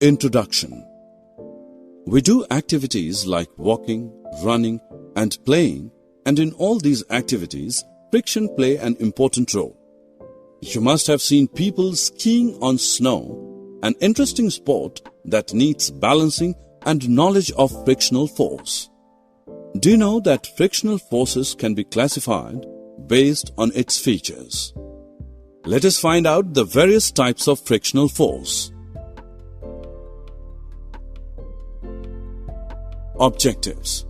Introduction. We do activities like walking, running, and playing, and in all these activities, friction play an important role. You must have seen people skiing on snow, an interesting sport that needs balancing and knowledge of frictional force. Do you know that frictional forces can be classified based on its features? Let us find out the various types of frictional force. Objectives.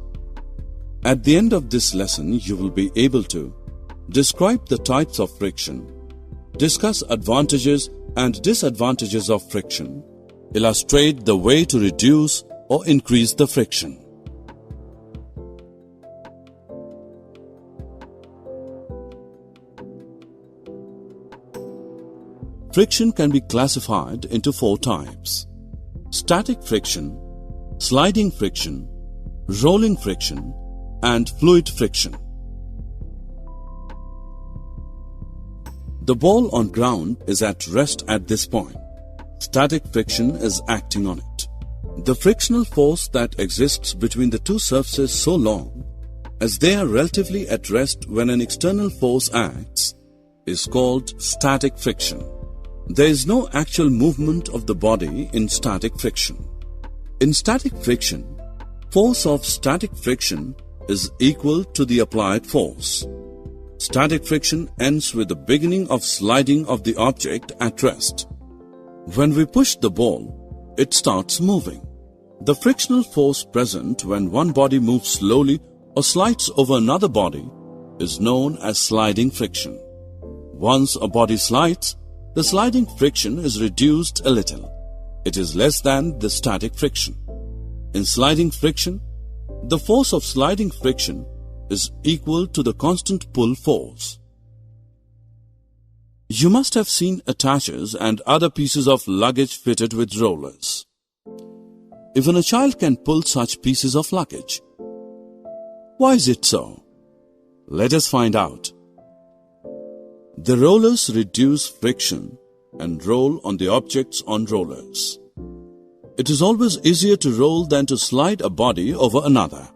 At the end of this lesson, you will be able to describe the types of friction, discuss advantages and disadvantages of friction, illustrate the way to reduce or increase the friction. Friction can be classified into 4 types: static friction, sliding friction, rolling friction, and fluid friction. The ball on ground is at rest at this point. Static friction is acting on it. The frictional force that exists between the two surfaces so long as they are relatively at rest when an external force acts is called static friction. There is no actual movement of the body in static friction. In static friction, force of static friction is equal to the applied force. Static friction ends with the beginning of sliding of the object at rest. When we push the ball, it starts moving. The frictional force present when one body moves slowly or slides over another body is known as sliding friction. Once a body slides, the sliding friction is reduced a little. It is less than the static friction. In sliding friction, the force of sliding friction is equal to the constant pull force. You must have seen attachers and other pieces of luggage fitted with rollers. Even a child can pull such pieces of luggage. Why is it so? Let us find out. The rollers reduce friction and roll on the objects on rollers. It is always easier to roll than to slide a body over another.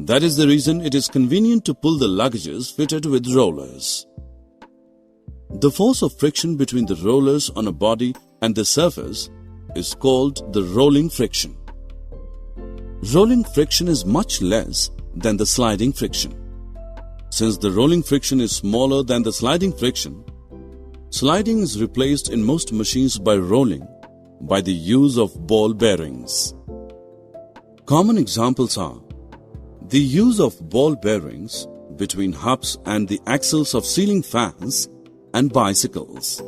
That is the reason it is convenient to pull the luggages fitted with rollers. The force of friction between the rollers on a body and the surface is called the rolling friction. Rolling friction is much less than the sliding friction. Since the rolling friction is smaller than the sliding friction, sliding is replaced in most machines by rolling by the use of ball bearings. Common examples are the use of ball bearings between hubs and the axles of ceiling fans and bicycles.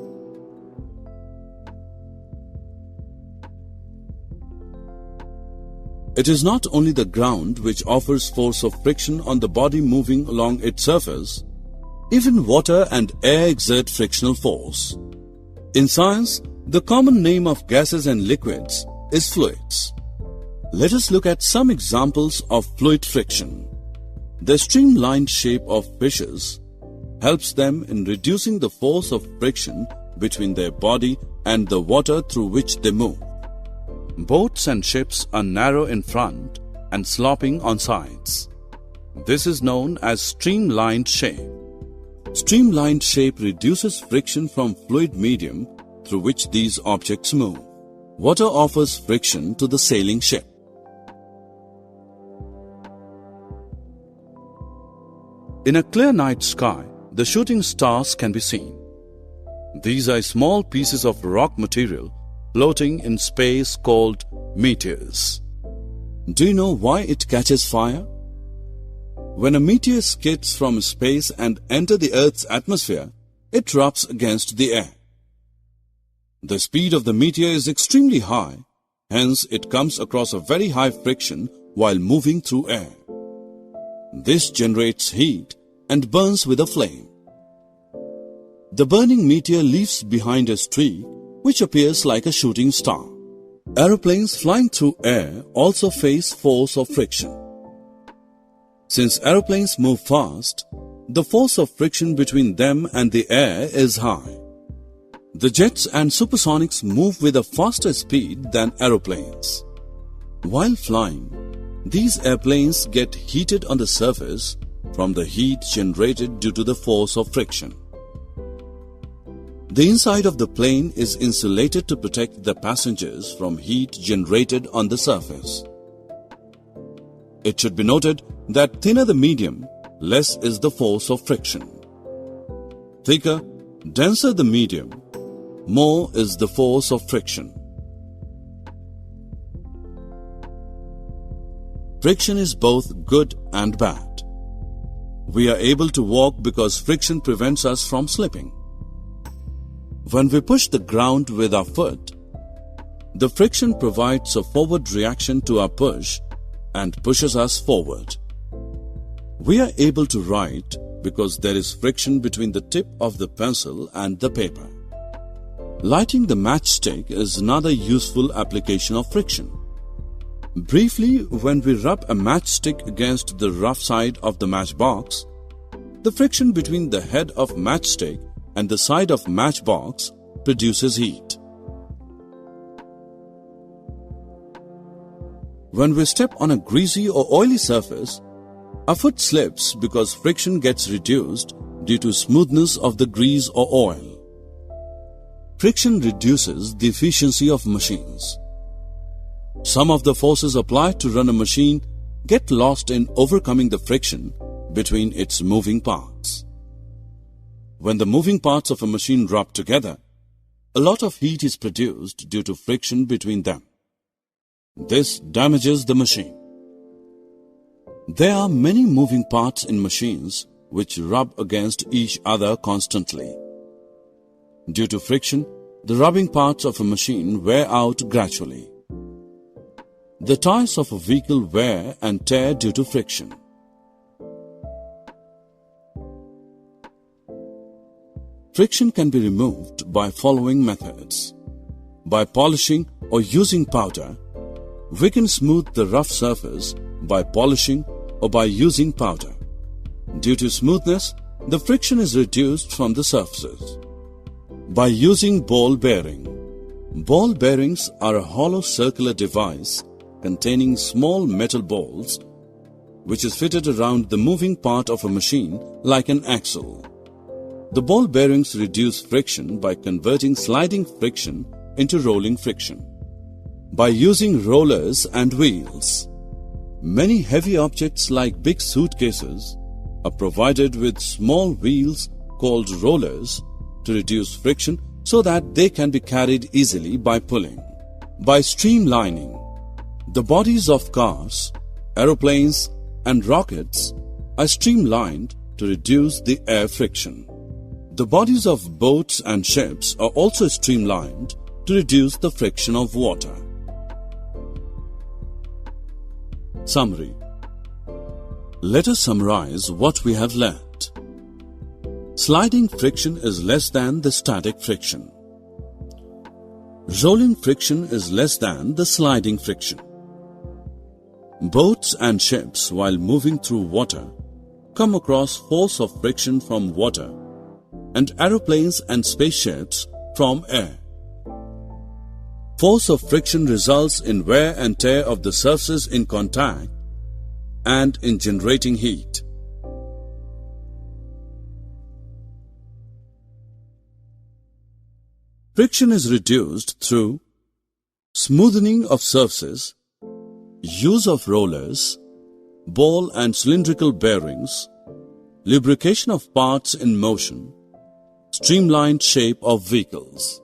It is not only the ground which offers force of friction on the body moving along its surface. Even water and air exert frictional force. In science, the common name of gases and liquids is fluids. Let us look at some examples of fluid friction. The streamlined shape of fishes helps them in reducing the force of friction between their body and the water through which they move. Boats and ships are narrow in front and sloping on sides. This is known as streamlined shape. Streamlined shape reduces friction from fluid medium through which these objects move. Water offers friction to the sailing ship. In a clear night sky, the shooting stars can be seen. These are small pieces of rock material floating in space called meteors. Do you know why it catches fire? When a meteor skids from space and enters the Earth's atmosphere, it rubs against the air. The speed of the meteor is extremely high, hence it comes across a very high friction while moving through air. This generates heat and burns with a flame. The burning meteor leaves behind a streak which appears like a shooting star. Aeroplanes flying through air also face force of friction. Since aeroplanes move fast, the force of friction between them and the air is high. The jets and supersonics move with a faster speed than aeroplanes. While flying, these airplanes get heated on the surface from the heat generated due to the force of friction. The inside of the plane is insulated to protect the passengers from heat generated on the surface. It should be noted that thinner the medium, less is the force of friction. Thicker, denser the medium, more is the force of friction. Friction is both good and bad. We are able to walk because friction prevents us from slipping. When we push the ground with our foot, the friction provides a forward reaction to our push and pushes us forward. We are able to write because there is friction between the tip of the pencil and the paper. Lighting the matchstick is another useful application of friction. Briefly, when we rub a matchstick against the rough side of the matchbox, the friction between the head of matchstick and the side of matchbox produces heat. When we step on a greasy or oily surface, our foot slips because friction gets reduced due to smoothness of the grease or oil. Friction reduces the efficiency of machines. Some of the forces applied to run a machine get lost in overcoming the friction between its moving parts. When the moving parts of a machine rub together, a lot of heat is produced due to friction between them. This damages the machine. There are many moving parts in machines which rub against each other constantly. Due to friction, the rubbing parts of a machine wear out gradually. The tires of a vehicle wear and tear due to friction. Friction can be removed by following methods. By polishing or using powder, we can smooth the rough surface by polishing or by using powder. Due to smoothness, the friction is reduced from the surfaces. By using ball bearing. Ball bearings are a hollow circular device containing small metal balls which is fitted around the moving part of a machine like an axle. The ball bearings reduce friction by converting sliding friction into rolling friction. By using rollers and wheels. Many heavy objects like big suitcases are provided with small wheels called rollers to reduce friction so that they can be carried easily by pulling. By streamlining. The bodies of cars, aeroplanes and rockets are streamlined to reduce the air friction. The bodies of boats and ships are also streamlined to reduce the friction of water. Summary. Let us summarize what we have learnt. Sliding friction is less than the static friction. Rolling friction is less than the sliding friction. Boats and ships, while moving through water, come across force of friction from water, and aeroplanes and spaceships from air. Force of friction results in wear and tear of the surfaces in contact and in generating heat. Friction is reduced through smoothening of surfaces, use of rollers, ball and cylindrical bearings, lubrication of parts in motion, streamlined shape of vehicles.